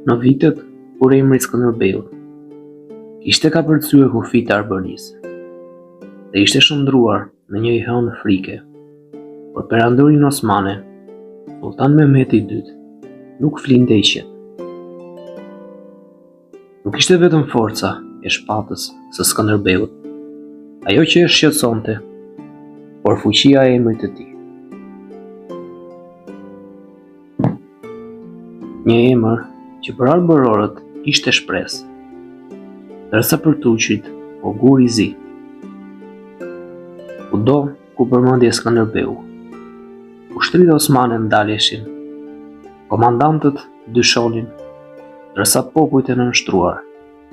Në vitet kur emri Skënderbeut ishte ka përcyer kufit e Arbërisë dhe ishte shndruar në një hënë frike, por perandorin osmane, Sultan Mehmeti II, nuk flinte i qetë. Nuk ishte vetëm forca e shpatës së Skënderbeut, ajo që e shqetësonte, por fuqia e emrit të tij. Një emër që për arbërorët ishte shpresë, ndërsa për tuqit ogur i zi. Kudo ku përmendje Skënderbeu, ushtritë osmane ndaleshin, komandantët dyshonin, ndërsa popujt e nënshtruar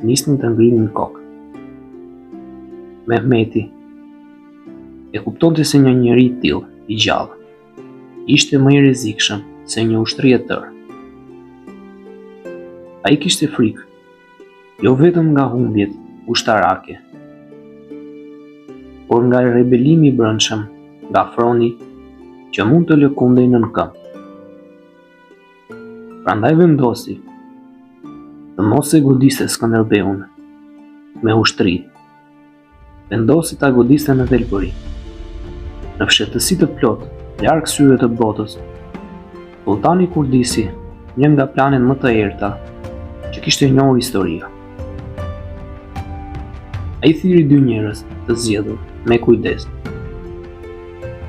nisnin të ngrinin kokë. Mehmeti e kuptonte se një njeri i tillë, i gjallë, ishte më i rrezikshëm se një ushtri e tërë. Ai kishte frikë, jo vetëm nga humbjet ushtarake, por nga rebelimi i brendshëm nga froni që mund të lëkundej nën këmbë. Prandaj vendosi të mos e godiste Skënderbeun me ushtri. Vendosi ta godiste në thelbëri, në fshehtësi të plotë, larg syve të botës. Sultani Kurdisi, një nga planet më të errta që kishte njohur historia. Ai thiri dy njerëz të zgjedhur me kujdes,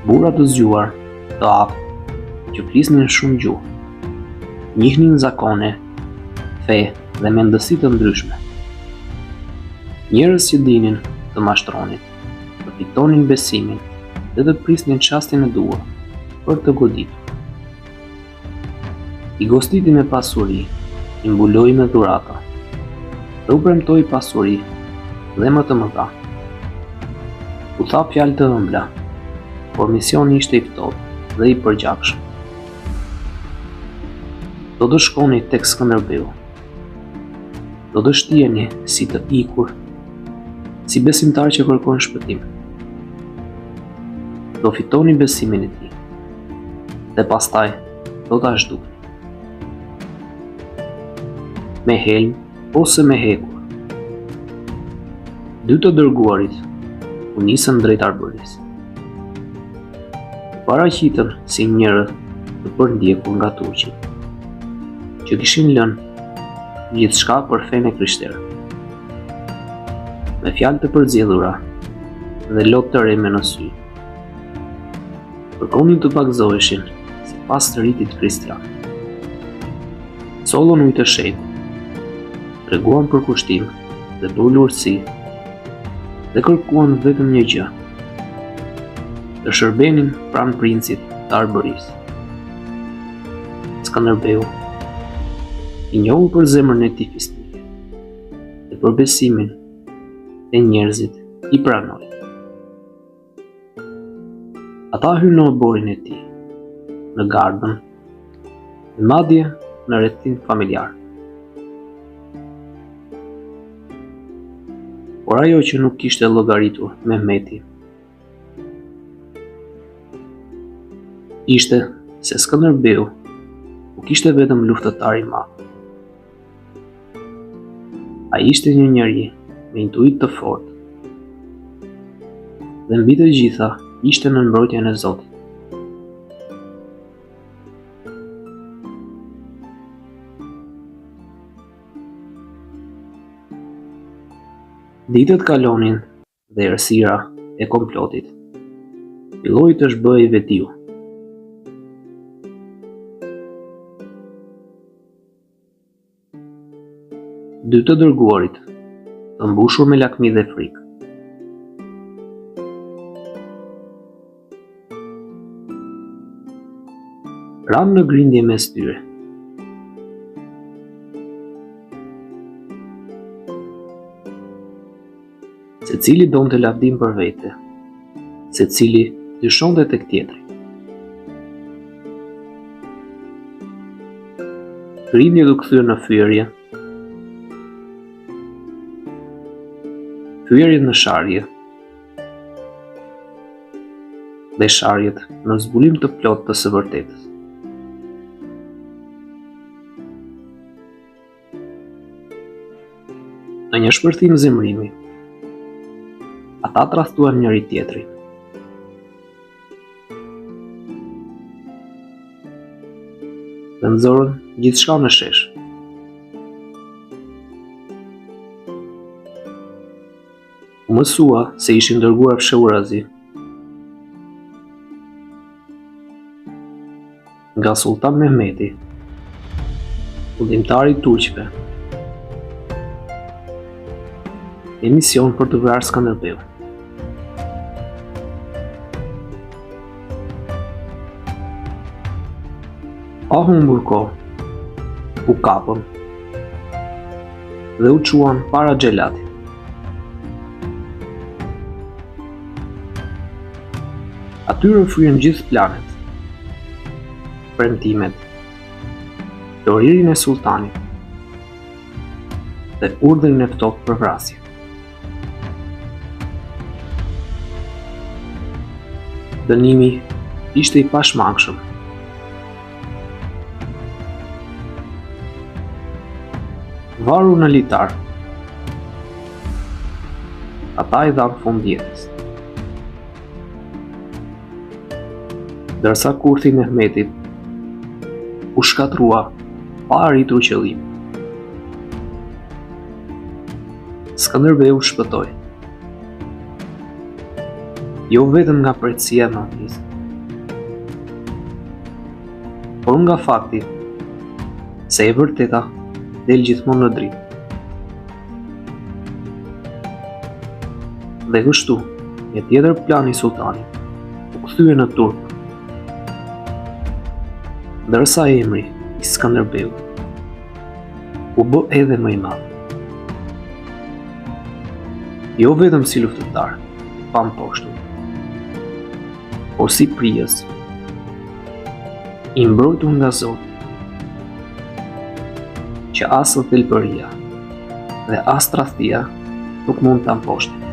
burra të zgjuar, të aftë, që flisnin shumë gjuhë, njihnin zakone, fe dhe mendësi të ndryshme. Njerëz që dinin të mashtronin, të fitonin besimin dhe të prisnin çastin e duhur për të goditur. I goditi me pasuri, i mbuloi me dhurata, dhe u premtoi pasuri dhe më të mëdha. U tha fjalë të ëmbla, por misioni ishte i ftohtë dhe i përgjakshëm. Do të shkoni tek Skënderbeu. Do të shtiheni si të ikur, si besimtar që kërkon shpëtim. Do fitoni besimin e tij, dhe pastaj do ta zhdukni. Me helm ose me hekur. Dy të dërguarit u nisën drejt Arbërisë. Paraqitën si njerëz të përndjekur nga turqit, që kishin lënë gjithçka për fenë e krishterë. Me fjalë të përzgjedhura dhe lotë të reme në sy, kërkonin të pagëzoheshin sipas të ritit kristian. Sollën ujë të shejtë, treguan për kushtim dhe dulurësi, dhe kërkuan vetëm një gjë: të shërbenin pranë princit të Arbërisë. Skënderbeu, i njohur për zemrën e tij fisnike dhe për besimin e njerëzit, i pranoi. Ata hyrën në oborin e tij, në gardën, dhe madje në rrethin familjar. Por ajo që nuk kishte llogaritur Mehmeti ishte se Skënderbeu nuk ishte vetëm luftëtar i madh. Ai ishte një njeri me intuit të fortë, dhe mbi të gjitha ishte në mbrojtjen e Zotit. Ditët kalonin dhe errësira e komplotit filloi të zhbëhej vetiu. Dy të dërguarit, të mbushur me lakmi dhe frikë, ranë në grindje mes tyre. Secili donte lavdim për vete, secili dyshonte tek tjetri. Grindjet u kthyer në fyerje, fyerjet në sharje, dhe sharjet në zbulim të plot të së vërtetës. Në një shpërthim zemrimi, ata tradhtuan njëri tjetrin. Dhe nxorën gjithçka në shesh. U mësua se ishin dërguar fshehurazi nga Sultan Mehmeti, udhimtari i turqve, në mision për të vrarë Skënderbeun. Pa humbur kohë, u kapën dhe u quan para xhelatit. Atyre fryen gjithë planet, premtimet, loririn e sultanit dhe urdhrin e ftohtë për vrasje. Dënimi ishte i pashmangshëm. Varur në litar, ata i dhanë fund jetës. Ndërsa kurthi i Mehmetit u shkatrua pa arritur qëllim. Skënderbeu shpëtoi. Jo vetëm nga pretësia e madhërisë, por nga fakti se e vërteta del gjithmonë në dritë. Dhe kështu, një tjetër plan i sultanit u kthye në turp, ndërsa emri i Skënderbeut u bë edhe më i madh. Jo vetëm si luftëtar, pa mposhtur, por si prijes, i mbrojtur nga Zoti, që as thelbëria dhe as tradhtia nuk mund ta mposhtin.